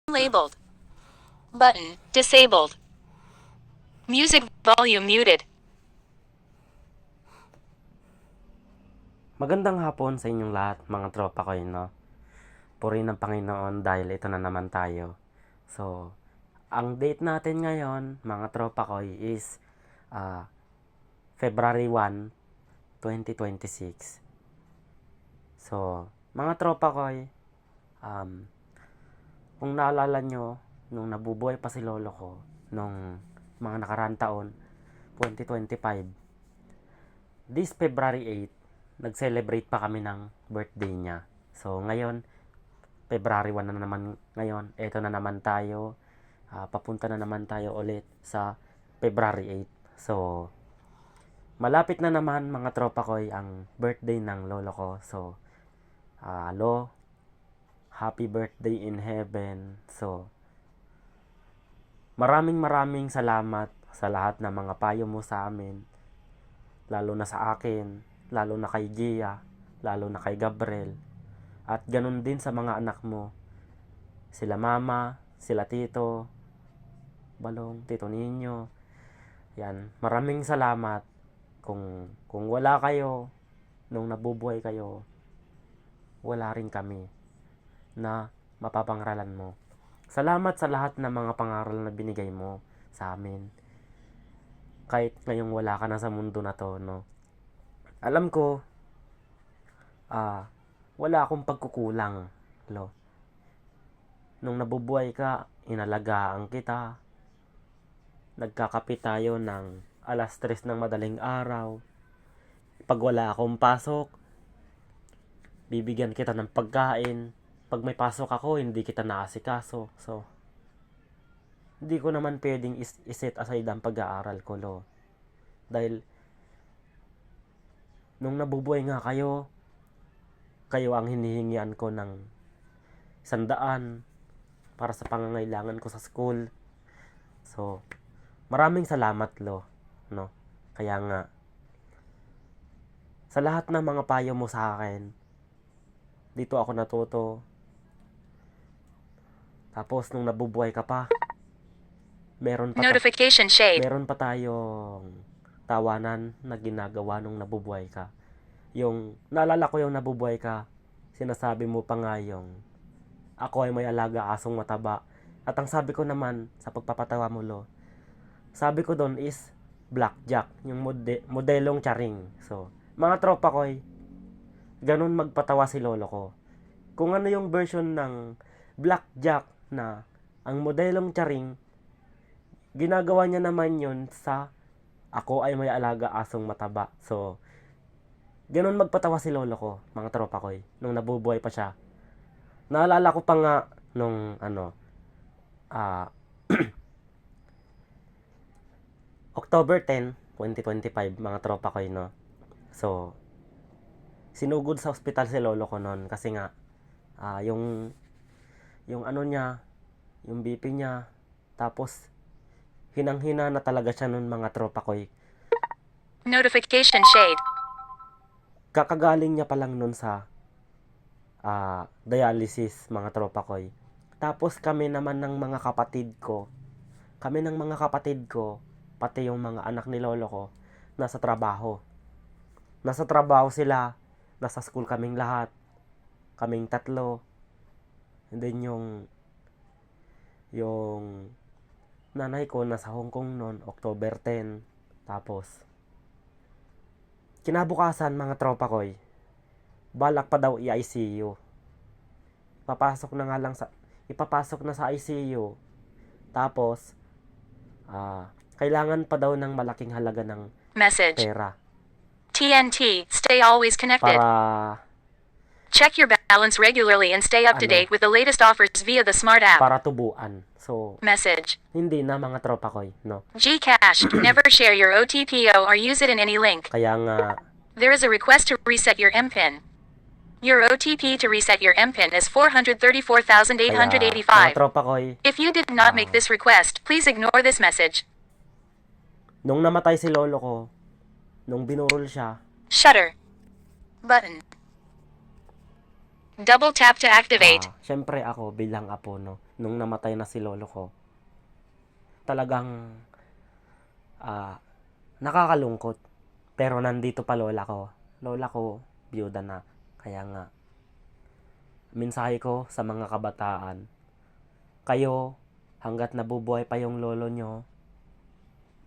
Unlabeled. Button disabled. Music volume muted. Magandang hapon sa inyong lahat, mga tropa ko no? Puri ng Panginoon dahil ito na naman tayo. So, ang date natin ngayon, mga tropa ko, is February 1, 2026. So, mga tropa ko, kung naalala nyo, nung nabubuhay pa si lolo ko, nung mga nakaraang taon, 2025, this February 8, nag-celebrate pa kami ng birthday niya. So, ngayon, February 1 na naman ngayon. Eto na naman tayo. Papunta na naman tayo ulit sa February 8. So, malapit na naman mga tropa ko ang birthday ng lolo ko. So, lo, happy birthday in heaven. So, maraming salamat sa lahat ng mga payo mo sa amin. Lalo na sa akin, lalo na kay Gia, lalo na kay Gabriel, at ganun din sa mga anak mo. Sila mama, sila tito, Balong, tito Ninyo. Yan, maraming salamat. Kung wala kayo, nung nabubuhay kayo, wala rin kami na mapapangaralan mo. Salamat sa lahat ng mga pangaral na binigay mo sa amin. Kahit ngayong wala ka na sa mundo na to, no? Alam ko, wala akong pagkukulang, lo. Nung nabubuhay ka, inalagaan kita. Nagkakape tayo ng alas 3 ng madaling araw. Pag wala akong pasok, bibigyan kita ng pagkain. Pag may pasok ako, hindi kita naasikaso. So, hindi ko naman pwedeng iset aside ang pag-aaral ko, lo. Dahil, nung nabubuhay nga kayo ang hinihingian ko ng 100 para sa pangangailangan ko sa school. So, maraming salamat, lo, no? Kaya nga, sa lahat ng mga payo mo sa akin, dito ako natuto. Tapos, nung nabubuhay ka pa, meron pa tayong tawanan na ginagawa nung nabubuhay ka. Yung, naalala ko yung nabubuhay ka, sinasabi mo pa nga yung, ako ay may alaga asong mataba. At ang sabi ko naman, sa pagpapatawa mo, lo, sabi ko doon is, blackjack, yung modelong charing. So, mga tropa ko, ganun magpatawa si lolo ko. Kung ano yung version ng blackjack na ang modelong charing, ginagawa niya naman yun sa ako ay may alaga asong mataba. So, ganun magpatawa si lolo ko, mga tropa ko, nung nabubuhay pa siya. Naalala ko pa nga, nung, October 10, 2025, mga tropa ko, no? So, sinugod sa ospital si lolo ko noon kasi nga, yung ano niya, yung BP niya, tapos, hinang-hina na talaga siya nun, mga tropa ko. Notification shade. Kakagaling niya pa lang nun sa dialysis, mga tropa ko. Tapos kami naman ng mga kapatid ko, pati yung mga anak ni lolo ko, nasa trabaho. Nasa trabaho sila, nasa school kaming lahat, kaming tatlo. And then yung nanay ko nasa Hong Kong noon, October 10. Tapos, kinabukasan, mga tropa ko, balak pa daw i-ICU. Ipapasok na sa ICU. Tapos, kailangan pa daw ng malaking halaga ng pera. TNT, stay always connected. Para check your balance regularly and stay up to date with the latest offers via the Smart app. Para tubuan. So, message. Hindi na, mga tropa ko, no? Gcash, never share your OTP or use it in any link. Kaya nga, there is a request to reset your MPIN. Your OTP to reset your MPIN is 434,885. Mga tropa ko, if you did not make this request, please ignore this message. Nung namatay si lolo ko, nung binurol siya, shutter button. Double tap to activate. Syempre ako bilang apo, no, nung namatay na si lolo ko, talagang nakakalungkot. Pero nandito pa lola ko. Lola ko, byuda na. Kaya nga, mensahe ko sa mga kabataan, kayo, hanggat nabubuhay pa yung lolo nyo,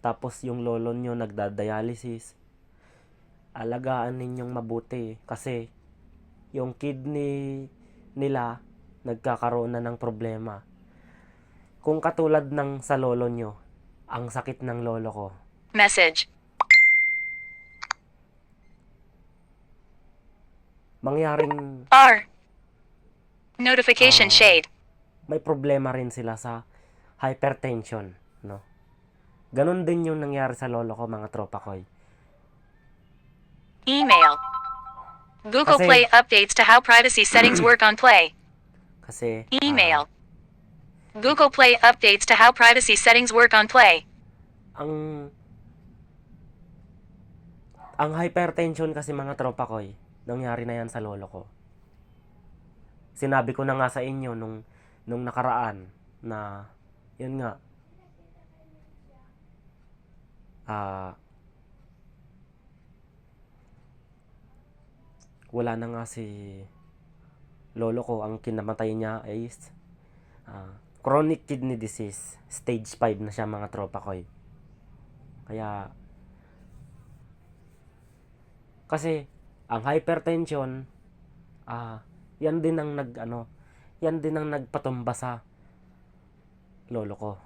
tapos yung lolo nyo nagda-dialysis, alagaan ninyong mabuti. Kasi, yung kidney nila, nagkakaroon na ng problema. Kung katulad ng sa lolo nyo, ang sakit ng lolo ko, Message. mangyaring R. Notification shade. may problema rin sila sa hypertension, no? Ganon din yung nangyari sa lolo ko, mga tropa ko. Email. Google Kasi- Play updates to how privacy settings work on Play. Kasi, Email. Google Play updates to how privacy settings work on Play. ang hypertension kasi, mga tropa ko, nangyari na yan sa lolo ko. Sinabi ko na nga sa inyo nung nakaraan na, yun nga, wala na nga si lolo ko. Ang kinamatay niya is chronic kidney disease. Stage 5 na siya, mga tropa ko. Kaya, kasi, ang hypertension, yan din ang nagpatumba sa lolo ko,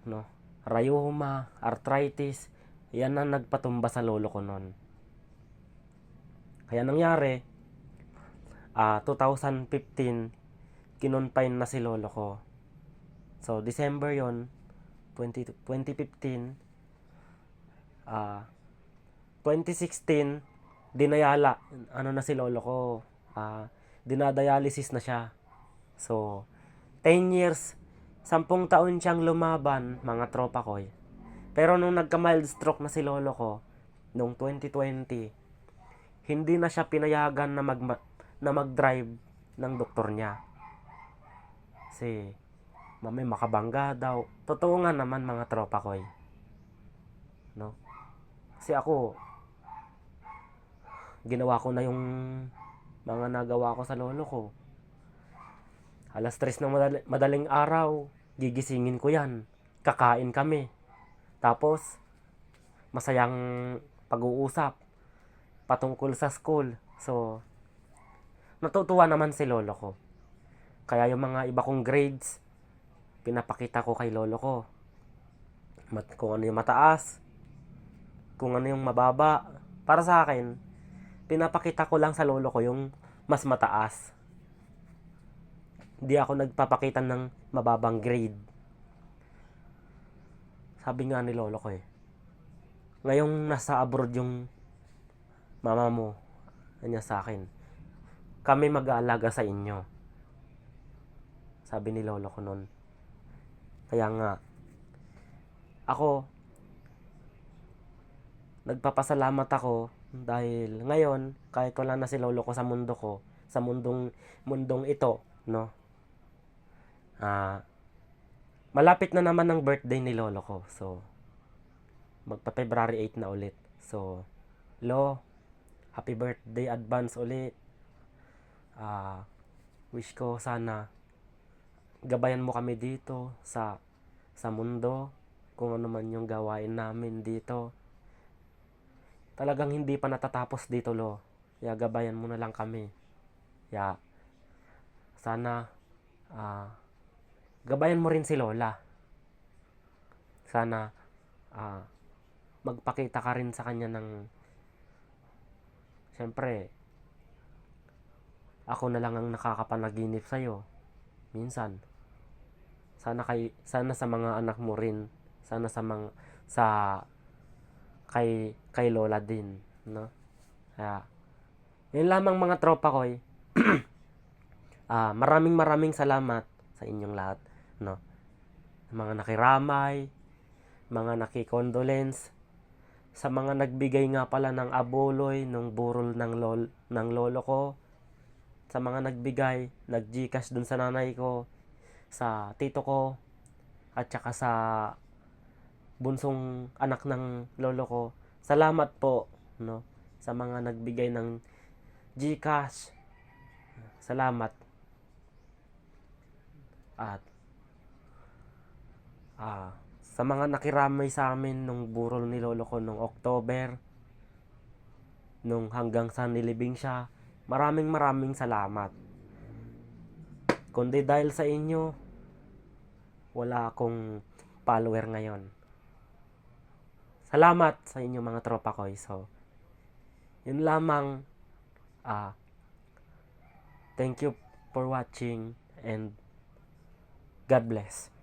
no? Rheuma, arthritis, yan ang nagpatumba sa lolo ko noon. Kaya nangyari, 2015, kinonfine na si lolo ko. So, December yon, 2015, 2016, dinayala, na si lolo ko, dinadialysis na siya. So, 10 years, 10 taon siyang lumaban, mga tropa ko. Pero nung nagka-mild stroke na si lolo ko, nung 2020, hindi na siya pinayagan na mag-drive ng doktor niya. Kasi, makabangga daw. Totoo nga naman, mga tropa ko. No? Kasi ako, ginawa ko na yung mga nagawa ko sa lolo ko. Alas 3 ng madaling araw, gigisingin ko yan. Kakain kami. Tapos, masayang pag-uusap patungkol sa school. So, natutuwa naman si lolo ko. Kaya yung mga iba kong grades, pinapakita ko kay lolo ko. Kung ano yung mataas, kung ano yung mababa. Para sa akin, pinapakita ko lang sa lolo ko yung mas mataas. Hindi ako nagpapakita ng mababang grade. Sabi nga ni lolo ko, ngayong nasa abroad yung mama mo, kanya sa akin, kami mag-aalaga sa inyo. Sabi ni lolo ko noon. Kaya nga, ako, nagpapasalamat ako dahil ngayon, kahit wala na si lolo ko sa mundo ko, sa mundong ito, no? Malapit na naman ang birthday ni lolo ko. So, magpa-February 8 na ulit. So, Lo, happy birthday advance ulit. Wish ko sana gabayan mo kami dito sa mundo, kung ano man yung gawain namin dito. Talagang hindi pa natatapos dito, Lo. Kaya gabayan mo na lang kami. Kaya sana gabayan mo rin si Lola. Sana magpakita ka rin sa kanya ng, siyempre, ako na lang ang nakakapanaginip sa'yo minsan. Sana sa mga anak mo rin, sana kay Lola din, no? Kaya yun lamang, mga tropa ko. Maraming salamat sa inyong lahat, no? Mga nakiramay, mga nakikondolence, sa mga nagbigay nga pala ng aboloy nung burol ng lolo ko. sa mga nagbigay, nag-Gcash dun sa nanay ko, sa tito ko, at saka sa bunsong anak ng lolo ko. Salamat po, no, sa mga nagbigay ng Gcash. Salamat. At sa mga nakiramay sa amin nung burol ni lolo ko nung October, nung hanggang sa nilibing siya, maraming salamat. Kundi dahil sa inyo, wala akong follower ngayon. Salamat sa inyo mga tropa ko. So, yun lamang. Thank you for watching and God bless.